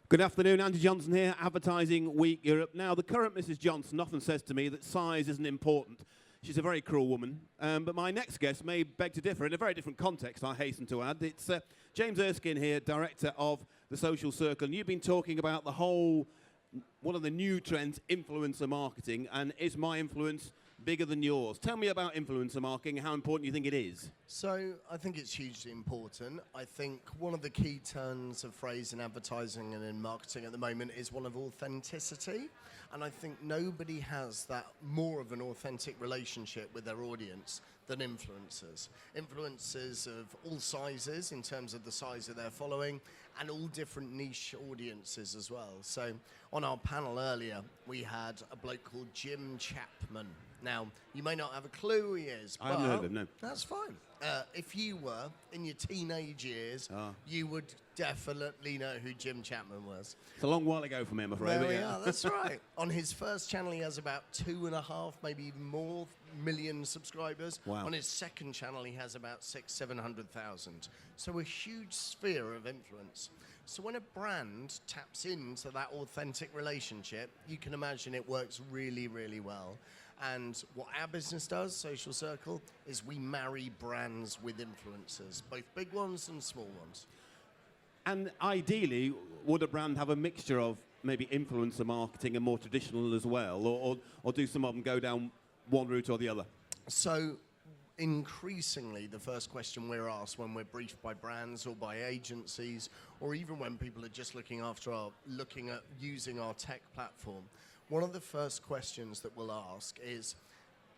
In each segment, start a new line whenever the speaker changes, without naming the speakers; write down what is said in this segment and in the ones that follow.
Good afternoon, Andy Johnson here, Advertising Week Europe. Now, the current Mrs. Johnson often says to me that size isn't important. She's a very cruel woman. But my next guest may beg to differ in a very different context, I hasten to add. It's James Erskine here, Director of the Social Circle. And you've been talking about one of the new trends, influencer marketing. And is my influence bigger than yours? Tell me about influencer marketing, how important you think it is.
So I think it's hugely important. I think one of the key turns of phrase in advertising and in marketing at the moment is one of authenticity. And I think nobody has that more of an authentic relationship with their audience than influencers. Influencers of all sizes in terms of the size of their following and all different niche audiences as well. So on our panel earlier, we had a bloke called Jim Chapman. Now, you may not have a clue who he is, but
I haven't heard of him, no.
That's fine. If you were in your teenage years, you would definitely know who Jim Chapman was.
It's a long while ago for me, I'm afraid.
There we are, that's right. On his first channel, he has about 2.5, maybe even more million subscribers.
Wow.
On his second channel, he has about 600,000-700,000. So a huge sphere of influence. So when a brand taps into that authentic relationship, you can imagine it works really, really well. And what our business does, Social Circle, is we marry brands with influencers, both big ones and small ones.
And ideally, would a brand have a mixture of maybe influencer marketing and more traditional as well? Or do some of them go down one route or the other?
So increasingly, the first question we're asked when we're briefed by brands or by agencies, or even when people are just looking at using our tech platform, one of the first questions that we'll ask is,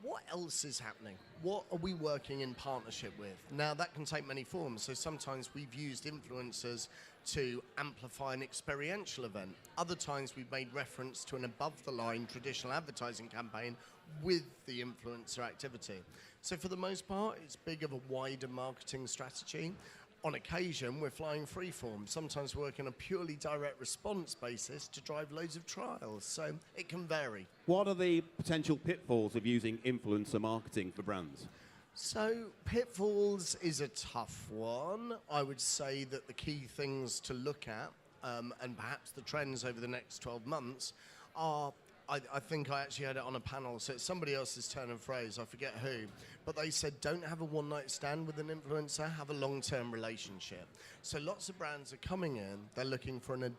what else is happening? What are we working in partnership with? Now, that can take many forms. So sometimes we've used influencers to amplify an experiential event. Other times we've made reference to an above-the-line traditional advertising campaign with the influencer activity. So for the most part, it's big of a wider marketing strategy. On occasion, we're flying freeform. Sometimes we work on a purely direct response basis to drive loads of trials. So it can vary.
What are the potential pitfalls of using influencer marketing for brands?
So pitfalls is a tough one. I would say that the key things to look at, and perhaps the trends over the next 12 months, are, I think I actually had it on a panel, so it's somebody else's turn of phrase, I forget who, but they said don't have a one-night stand with an influencer, have a long-term relationship. So lots of brands are coming in, they're looking for an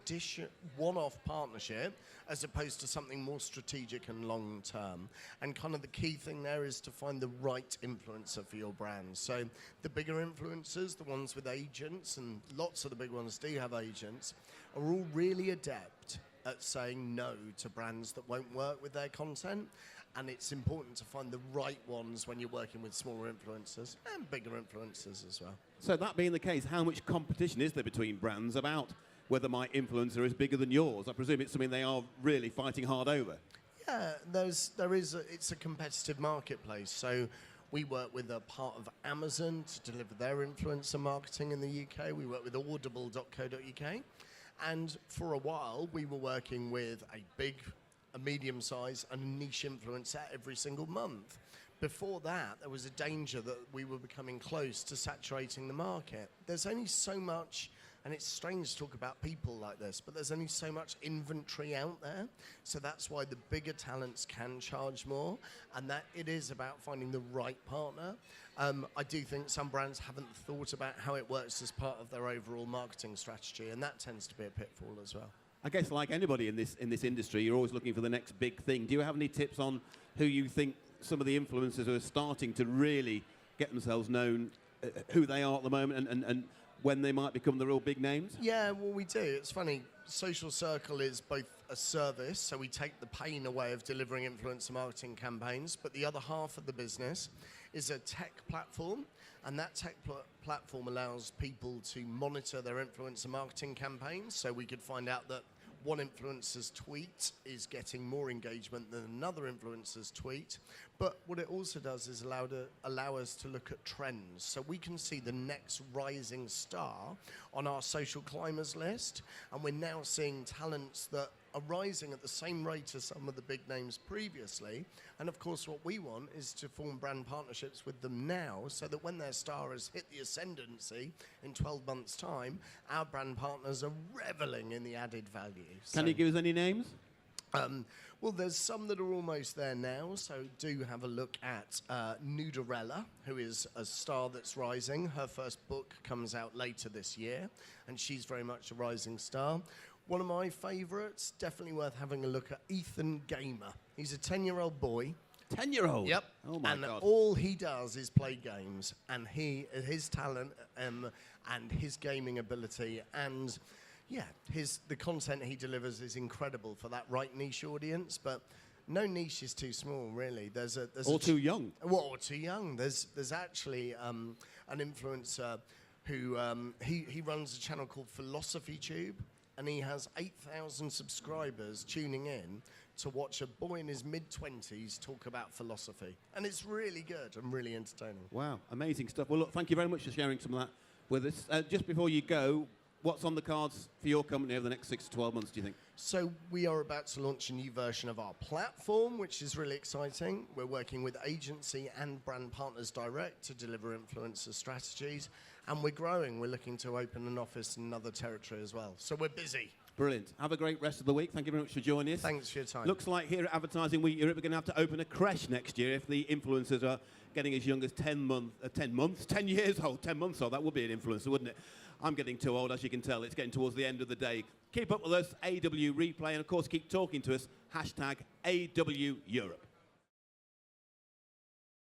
one-off partnership as opposed to something more strategic and long-term. And kind of the key thing there is to find the right influencer for your brand. So the bigger influencers, the ones with agents, and lots of the big ones do have agents, are all really adept at saying no to brands that won't work with their content. And it's important to find the right ones when you're working with smaller influencers and bigger influencers as well.
So that being the case, how much competition is there between brands about whether my influencer is bigger than yours? I presume it's something they are really fighting hard over.
Yeah, it's a competitive marketplace. So we work with a part of Amazon to deliver their influencer marketing in the UK. We work with audible.co.uk. And for a while, we were working with a medium-sized, and a niche influencer every single month. Before that, there was a danger that we were becoming close to saturating the market. There's only so much, and it's strange to talk about people like this, but there's only so much inventory out there. So that's why the bigger talents can charge more, and that it is about finding the right partner. I do think some brands haven't thought about how it works as part of their overall marketing strategy, and that tends to be a pitfall as well.
I guess like anybody in this industry, you're always looking for the next big thing. Do you have any tips on who you think some of the influencers who are starting to really get themselves known, who they are at the moment, and when they might become the real big names?
Yeah, well, we do. It's funny. Social Circle is both a service, so we take the pain away of delivering influencer marketing campaigns, but the other half of the business is a tech platform, and that tech platform allows people to monitor their influencer marketing campaigns, so we could find out that one influencer's tweet is getting more engagement than another influencer's tweet. But what it also does is allow us to look at trends. So we can see the next rising star on our social climbers list. And we're now seeing talents that are rising at the same rate as some of the big names previously. And of course, what we want is to form brand partnerships with them now so that when their star has hit the ascendancy in 12 months' time, our brand partners are reveling in the added value.
Can you give us any names?
Well, there's some that are almost there now, so do have a look at Nudarella, who is a star that's rising. Her first book comes out later this year, and she's very much a rising star. One of my favourites, definitely worth having a look at, Ethan Gamer. He's a 10-year-old boy.
10-year-old?
Yep.
Oh, my
and
God.
all he does is play games, and his talent and his gaming ability and... yeah, the content he delivers is incredible for that right niche audience, but no niche is too small, really.
Or too young.
Well, or too young. There's actually an influencer who he runs a channel called Philosophy Tube, and he has 8,000 subscribers tuning in to watch a boy in his mid-20s talk about philosophy. And it's really good and really entertaining.
Wow, amazing stuff. Well, look, thank you very much for sharing some of that with us. Just before you go, what's on the cards for your company over the next 6 to 12 months, do you think?
So we are about to launch a new version of our platform, which is really exciting. We're working with agency and brand partners direct to deliver influencer strategies. And we're growing. We're looking to open an office in another territory as well. So we're busy.
Brilliant. Have a great rest of the week. Thank you very much for joining us.
Thanks for your time.
Looks like here at Advertising Week Europe, we're going to have to open a creche next year if the influencers are getting as young as 10 years old. 10 months old, that would be an influencer, wouldn't it? I'm getting too old, as you can tell. It's getting towards the end of the day. Keep up with us, AW Replay, and of course, keep talking to us, #AW Europe.